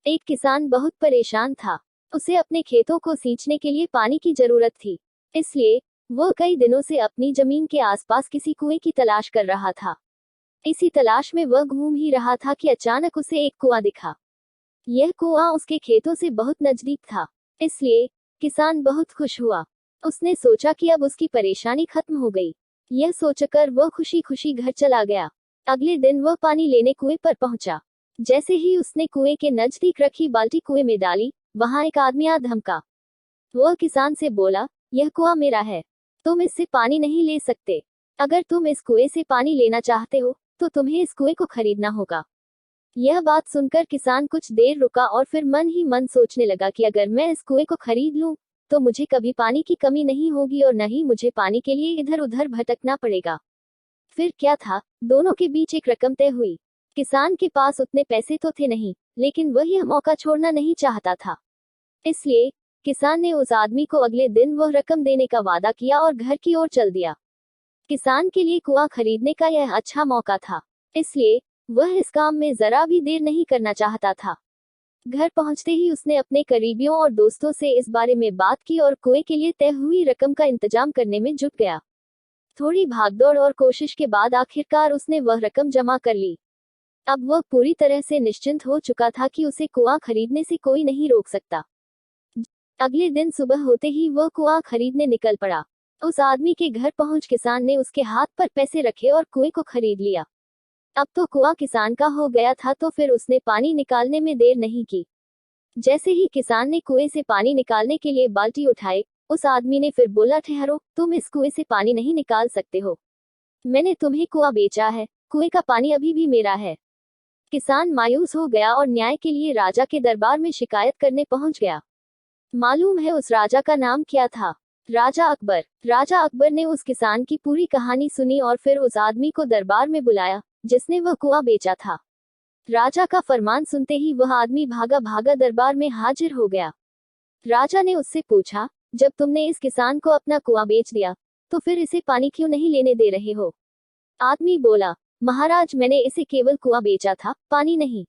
एक किसान बहुत परेशान था। उसे अपने खेतों को सींचने के लिए पानी की जरूरत थी। इसलिए वह कई दिनों से अपनी जमीन के आसपास किसी कुएं की तलाश कर रहा था। इसी तलाश में वह घूम ही रहा था कि अचानक उसे एक कुआं दिखा। यह कुआं उसके खेतों से बहुत नजदीक था। इसलिए किसान बहुत खुश हुआ। उसने सोचा कि अब उसकी परेशानी खत्म हो गई। यह सोचकर वह खुशी खुशी घर चला गया। अगले दिन वह पानी लेने कुएं पर पहुंचा। जैसे ही उसने कुएं के नजदीक रखी बाल्टी कुएं में डाली, वहां एक आदमी आ धमका। वह किसान से बोला, यह कुआं मेरा है, तुम इससे पानी नहीं ले सकते। अगर तुम इस कुएं से पानी लेना चाहते हो तो तुम्हें इस कुएं को खरीदना होगा। यह बात सुनकर किसान कुछ देर रुका और फिर मन ही मन सोचने लगा कि अगर मैं इस कुएं को खरीद लूं तो मुझे कभी पानी की कमी नहीं होगी और न ही मुझे पानी के लिए इधर उधर भटकना पड़ेगा। फिर क्या था, दोनों के बीच एक रकम तय हुई। किसान के पास उतने पैसे तो थे नहीं, लेकिन वह यह मौका छोड़ना नहीं चाहता था। इसलिए किसान ने उस आदमी को अगले दिन वह रकम देने का वादा किया और घर की ओर चल दिया। किसान के लिए कुआं खरीदने का यह अच्छा मौका था, इसलिए वह इस काम में जरा भी देर नहीं करना चाहता था। घर पहुंचते ही उसने अपने करीबियों और दोस्तों से इस बारे में बात की और कुएं के लिए तय हुई रकम का इंतजाम करने में जुट गया। थोड़ी भागदौड़ और कोशिश के बाद आखिरकार उसने वह रकम जमा कर ली। अब वह पूरी तरह से निश्चिंत हो चुका था कि उसे कुआं खरीदने से कोई नहीं रोक सकता। अगले दिन सुबह होते ही वह कुआं खरीदने निकल पड़ा। उस आदमी के घर पहुंच किसान ने उसके हाथ पर पैसे रखे और कुएं को खरीद लिया। अब तो कुआं किसान का हो गया था, तो फिर उसने पानी निकालने में देर नहीं की। जैसे ही किसान ने कुएं से पानी निकालने के लिए बाल्टी उठाई, उस आदमी ने फिर बोला, ठहरो, तुम इस कुएं से पानी नहीं निकाल सकते हो। मैंने तुम्हें कुआं बेचा है, कुएं का पानी अभी भी मेरा है। किसान मायूस हो गया और न्याय के लिए राजा के दरबार में शिकायत करने पहुंच गया। मालूम है उस राजा का नाम क्या था? राजा अकबर। राजा अकबर ने उस किसान की पूरी कहानी सुनी और फिर उस आदमी को दरबार में बुलाया जिसने वह कुआं बेचा था। राजा का फरमान सुनते ही वह आदमी भागा भागा दरबार में हाजिर हो गया। राजा ने उससे पूछा, जब तुमने इस किसान को अपना कुआं बेच दिया तो फिर इसे पानी क्यों नहीं लेने दे रहे हो? आदमी बोला, महाराज, मैंने इसे केवल कुआं बेचा था, पानी नहीं।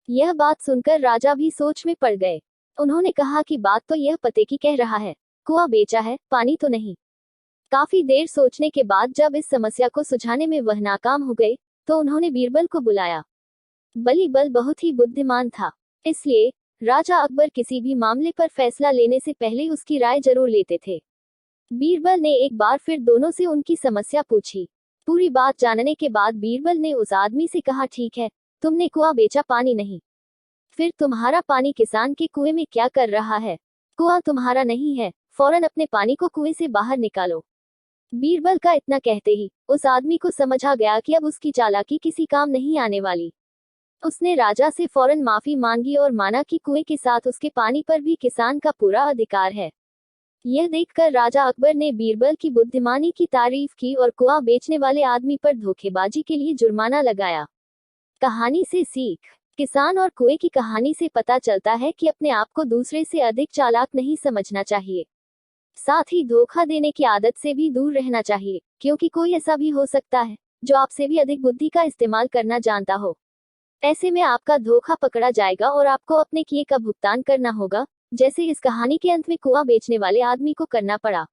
यह बात सुनकर राजा भी सोच में पड़ गए। उन्होंने कहा कि बात तो यह पते की कह रहा है, कुआं बेचा है, पानी तो नहीं। काफी देर सोचने के बाद जब इस समस्या को सुलझाने में वह नाकाम हो गए तो उन्होंने बीरबल को बुलाया। बलीबल बहुत ही बुद्धिमान था, इसलिए राजा अकबर किसी भी मामले पर फैसला लेने से पहले उसकी राय जरूर लेते थे। बीरबल ने एक बार फिर दोनों से उनकी समस्या पूछी। पूरी बात जानने के बाद बीरबल ने उस आदमी से कहा, ठीक है, तुमने कुआं बेचा, पानी नहीं। फिर तुम्हारा पानी किसान के कुएं में क्या कर रहा है? कुआं तुम्हारा नहीं है, फौरन अपने पानी को कुएं से बाहर निकालो। बीरबल का इतना कहते ही उस आदमी को समझ आ गया कि अब उसकी चालाकी किसी काम नहीं आने वाली। उसने राजा से फौरन माफी मांगी और माना कि कुएं के साथ उसके पानी पर भी किसान का पूरा अधिकार है। यह देखकर राजा अकबर ने बीरबल की बुद्धिमानी की तारीफ की और कुआं बेचने वाले आदमी पर धोखेबाजी के लिए जुर्माना लगाया। कहानी से सीख। किसान और कुएं की कहानी से पता चलता है कि अपने आप को दूसरे से अधिक चालाक नहीं समझना चाहिए। साथ ही धोखा देने की आदत से भी दूर रहना चाहिए, क्योंकि कोई ऐसा भी हो सकता है जो आपसे भी अधिक बुद्धि का इस्तेमाल करना जानता हो। ऐसे में आपका धोखा पकड़ा जाएगा और आपको अपने किए का भुगतान करना होगा, जैसे इस कहानी के अंत में कुआं बेचने वाले आदमी को करना पड़ा।